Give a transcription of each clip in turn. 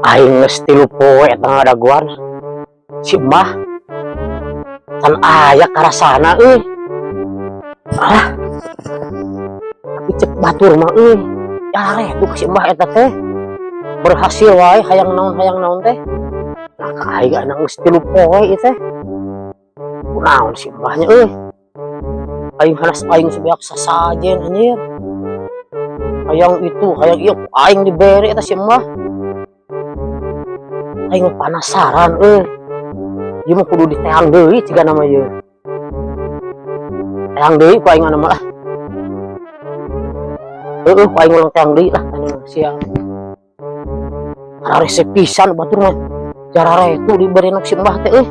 Aing geus 3 poe tengah daguan. Si Mbah kan aya karasana euy. Tapi cek batur mah euy. Yare tuh si Mbah eta teh. Berhasil wae hayang naon teh. Nah ka aing anak geus 3 poe ieu teh. Kunaon si Mbahnya euy. Aing hanas aing sebeak sasajen anjir. Hayang itu, hayang ieu aing dibere eta si Mbah. Aing penasaran ieu mah kudu diteang deui ciga nama ieu. Teang deui ku aing mah. Ku aing ulang teang deui lah anu siang. Kararese pisan batur mah. Jarare itu diberi nak si Mbah teh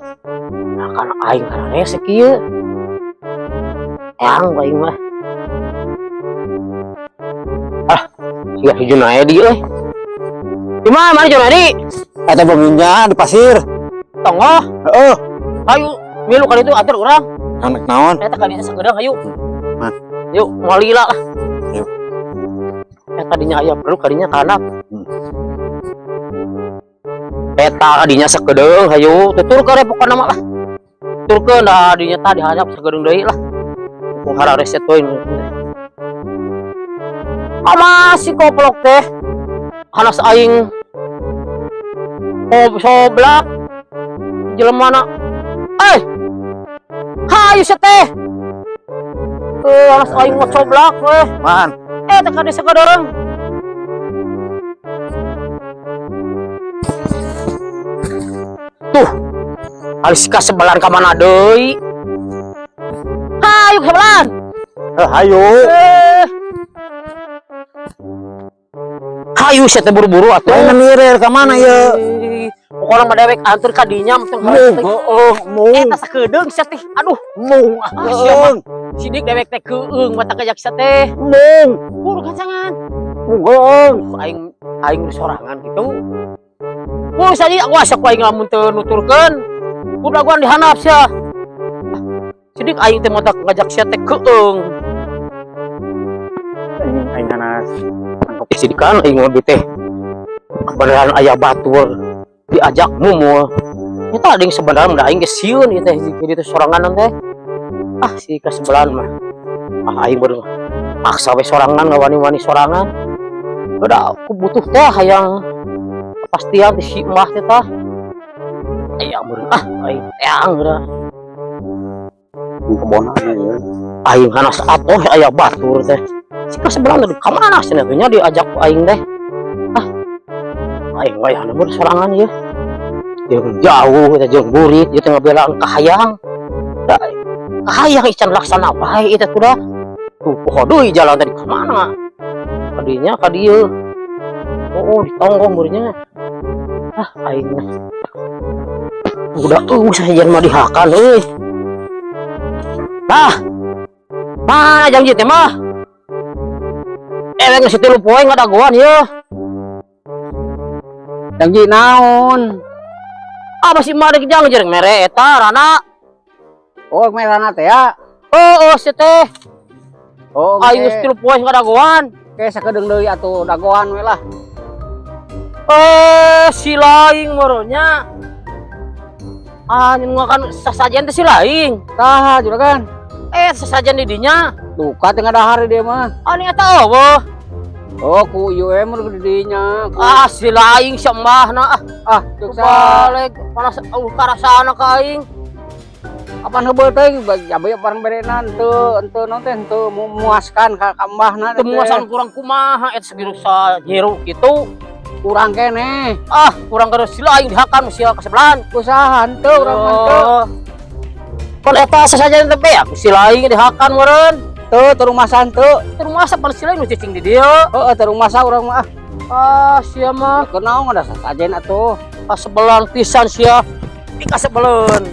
Nah kan aing kararese kieu. Teang ku aing mah. Siga si Junaedi Di mana Junaedi? Eta peminjam di pasir. Tonggo. Heeh. Hayu, milu kali itu atur urang. Anak naon? Eta kadinya sagedang hayu. Nah. Yuk, ngalila lah. Yuk. Eta kadinya aya perlu kadinya kanak. Eta kadinya sagedang hayu, tutur ke repokana mah lah. Tuturkeun da dinya tah dihanyap sagedang deui lah. Kuhara reset poin. Masih koplok teh. Hanas aing soblak jelemana hayu seteh alas aing mah coblak weh Man. teka desa kadorong tuh alis ka sebelan ka mana deui hayu ka sebelan Hayu. Hayu seteh buru-buru atuh Mirir ka mana ieu? pokoknya mah dewek antur kadinya eta sakedeung sia teh aduh Mung. sidik dewek teh keueung mata kajak sia teh Mung. buru kacangan Mung. aing sorangan gitu buru saja aku asa ku aing lamun teu nuturkeun kudu daguan dihanap sia sidik aing teh mata ngajak sia teh keueung Aing hanas. sidik kan aing mah teh kebenaran aya batur diajak mumul eta aing sebenarnya da aing geus sieun ieu teh jadi sorangan teh si ka sebelan mah aing baru maksa we sorangan ngawani-wani sorangan udah aku butuh teh hayang kepastian di si Mbah teh tah aya meureun aing teang geura Kebonan ieu. aing hanas atoh aya batur teh si ka sebelan teh ka mana cenah teh nya diajak ku aing teh aing wayah nomor sorangan ieu jeung jauh eta jeung burit ieu teh ngabelaan ka hayang da kahayang ican laksana bae eta tuh dah tuh poho deui jalan tadi ka mana kadinya ka dieu di tonggong beurnya aing udah sajen mah dihakan euy mana janji teh mah geus 3 poe ngadagoan ieu Janji naon? masih mah dek janji rek mere eta rana Oh, merana teh ya. Si teh aing geus 3 poe ngadagoan Oke, sakedeung deui atuh dagoan we lah. Si laing meureunnya ngakan sasajen teh si laing Tah juragan. sasajen di dinya Duka teh ngadahar dia mah. ani eta eueuh Oh, ku UM di dinya. si laing si Mbahna Cuk balik panas karasana ka aing Apaan heubeul teh jabe bareng berenan teu naon teh teu memuaskan ka Mbahna teu muasan kurang kumaha eta sagiru sajiru kitu kurang keneh. kurang kada si laing dihakan sia ka sebelan Usaha henteu urang mah teu. Kon eta sasajen teh ya si laing dihakan meureun Teu terumasan teu. masa pan si laing nu cicing di dieu Heeh terumasa urang mah. Sia mah Kenaon ada sasajen atuh. kasebelan pisan sia di kasebelan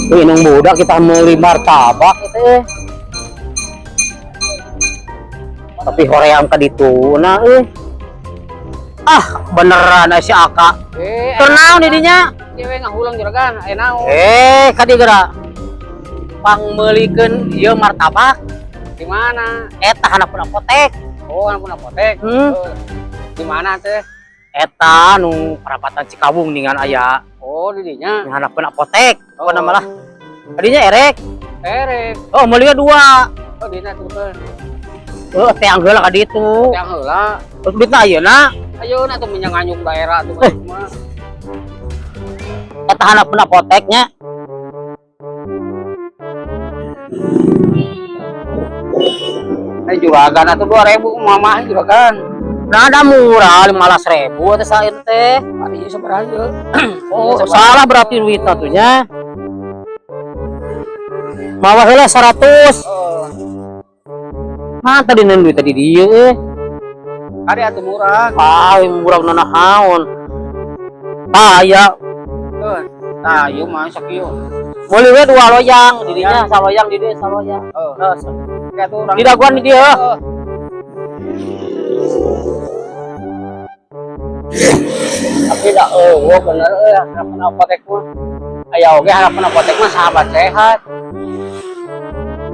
minum budak kita meuli martabak itu tapi hoream ka ditu nah beneran si Aka tenang didinya Cewek ngahulang juragan, naon. kadi geura numpang meulikeun ieu martabak Di mana? eta handapun apotek. Oh, ampun apotek. Di mana teh? Eta nu perapatan Cikawung ningan aya Oh, di dinya. handapun apotek. Oh. Apa nama lah? Tadinya erek. Erek. Oh, meulieun dua. Oh, dina tuh kan. Teang heula ka ditu. Yang heula. Terus duitna ayeuna Ayo na tuh menyanganyuk daerah tuh mah. eta handapun apoteknya. Juragan atau 2.000 mamah juragan. Nah, ada murah 15.000 teh saeun teh. Tadi seberapa aja. Oh, salah berarti duitna tuh nya. Mawa heula 100. Oh, Nah, tadi neun duit tadi dieu euy. ada atuh murah. Ah, murah naon. Aya Nah, ieu mah sakieu. boleh we dua loyang di dinya, saloyang di dieu saloyang. Oh, Terus kayak tuh orang. di daguan di dieu. Tapi dah bener harapan apotek mah. Aya oge harapan apotek mah sahabat sehat.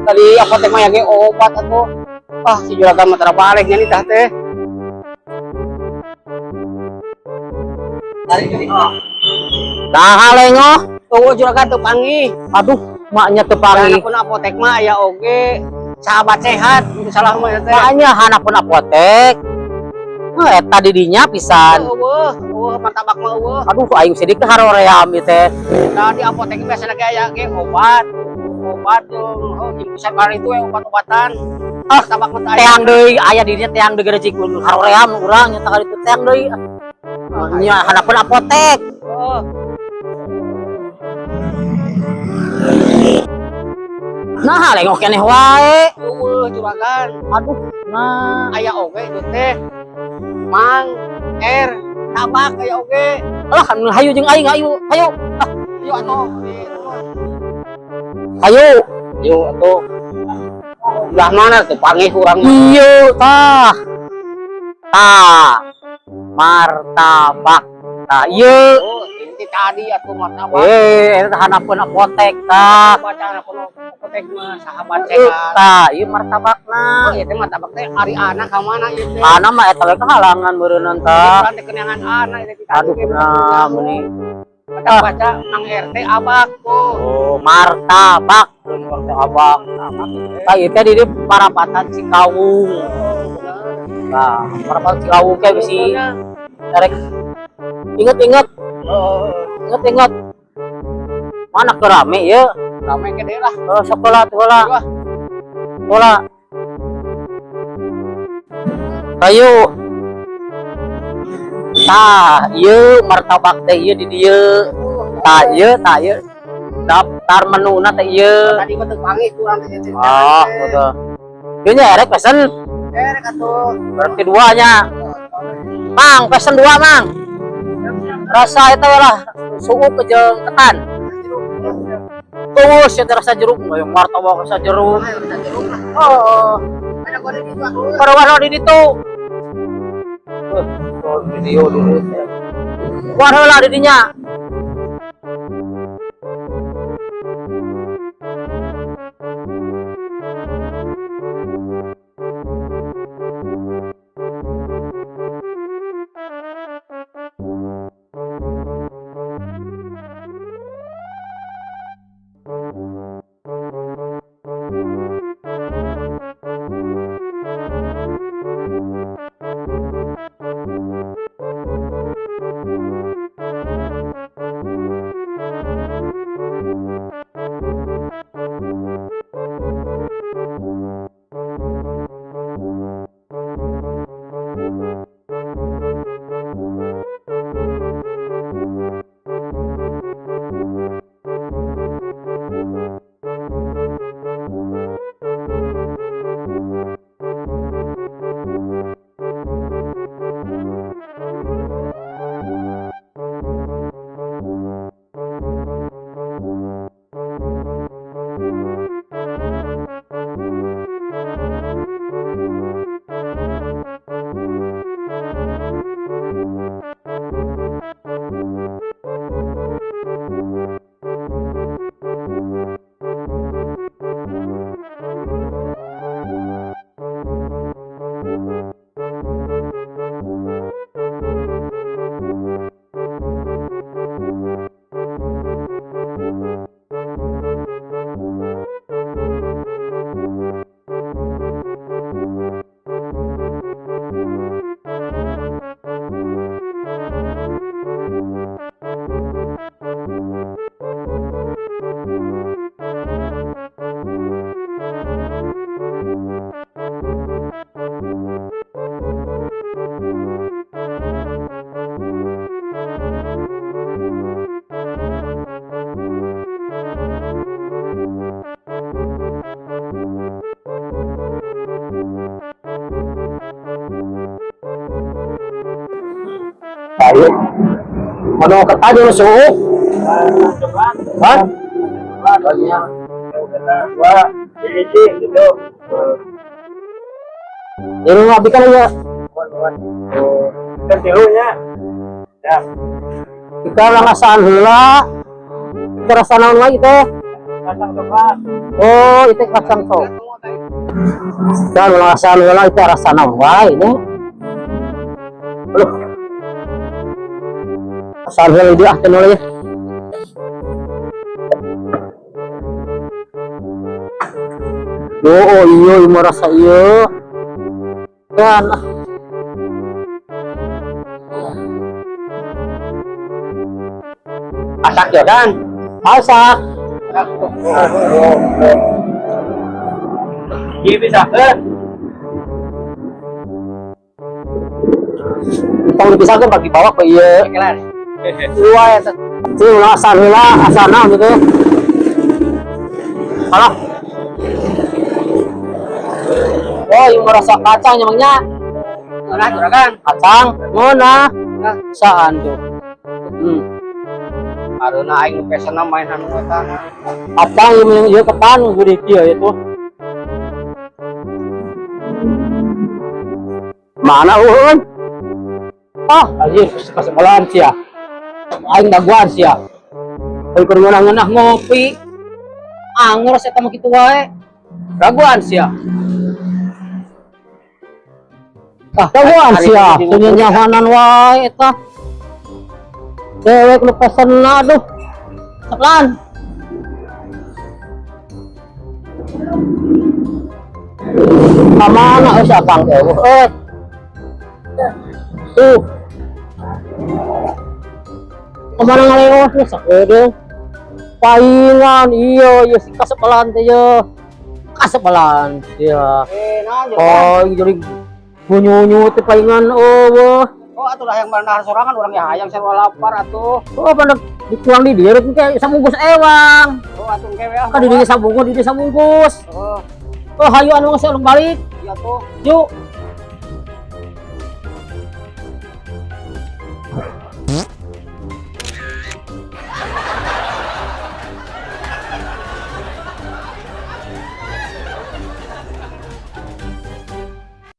Tadi apotek mah ge obat atuh. Ah, si juragan mah terbalik nya nih tah teh. Nah, lengo. Tunggu juragan teu panggih. Aduh, maknya teu panggih. Harapan apotek mah aya oge sahabat sehat. Salah mah teh. Maknya handapun apotek. Nah, eta di dinya pisan. Martabak mah eueuh. Aduh, aing sedih ke haroream ieu teh. Nah, di apotek biasanya kayak aya ge obat. Obat jeung infusan kali itu obat-obatan. Ah, Martabak mah teh aya. teang deui aya di dinya teang deui gede cikun haroream urang nya tah itu teang deui. Nya handapun apotek. Oh, Nah, lengok keneh wae. eueuh juragan. Aduh, nah. Aya oge itu teh. Mang, tabak aya oge. Alah, hayu jeung aing hayu. Hayu. Yuk atuh. Hayu. Yuk atuh. Ulah mana tuh panggih urang mah. Ieu tah. Tah. Martabak. Tah ieu. Oh, inti tadi atuh martabak. Eta handapun apotek tah. Baca anak apotek mah sahabat sehat. Tah, ieu martabakna. Oh, ieu teh martabak teh ari anak ka mana ieu teh? Ana mah eta we kehalangan beureunan tah. Urang teh kenyangan anak ieu teh. Aduh, nah meuni. Baca Mang RT abak tuh. Oh, martabak. Abang. Tah ieu teh di dieu parapatan Cikawung. Nah, parapatan Cikawung teh bisi erek inget-inget. Inget-inget. Mana kerame ya? Rame gede lah. Sekolah tuh lah. Bola. Ayo. Tah, ieu martabak teh ieu di dieu. Tah ieu. Daftar menuna teh ieu. Tadi mah teu panggih kurang teh. Ah, betul. Ieu nya erek pesen. Rek atuh. Berarti duanya. Mang, pesen dua, Mang. Rasa eta we lah, suuk ke jeung ketan. Terus ya rasa jeruk, martabak rasa jeruk. Oh, Ada kode di situ. para di ditu. Video dulu. Wah, heula di dinya. Ano ka tayo ng suok? Ha? Ini nga bikan ya. Ika lang asaan hula. Ika rasa naon nga ito. Oh, ito kasang to. Dan lang asaan hula ito rasa naon nga ini. Aduh. Asaan hula dia ah tenol ya. Oh iya, mau rasa iya. Yan. Asak Jordan. Masak. Iya bisa kan? Tong dipisahkan bagi bawa ke iya. Kelas. Dua ya. Sih ulah asal hela asana gitu. Alah. Oh, yang merasa kacang emangnya. Mana Juragan? Kacang, mana? Saan tuh? Karena aing pesana main anu eta. Kacang yang iya kepan gurih dia itu. Mana ulun? Ah, anjir, kesempatan sia. Aing daguan sia. Euy keur ngeunah ngopi. Anggur eta mah kitu wae. Daguan sia. Ah, daguan sia. Teu nyahonan wae eta. Dewek lu pesen aduh. Sepelan. Kamana euy sakang teh? Kemana ngalewas nih sakede? Paingan iya si kasepelan teh ya. Kasepelan ya. Nah Juragan. Oh, jadi bunyu-bunyu teh paingan oh. Oh atulah yang benar sorangan orang ya hayang sarua lapar atuh. Oh, pada dikulang di dia teh sabungkus ewang. Oh atuh kewe ah. Kan di dia sabungkus, Oh, Oh, hayu anu geus balik. iya tuh. Yuk.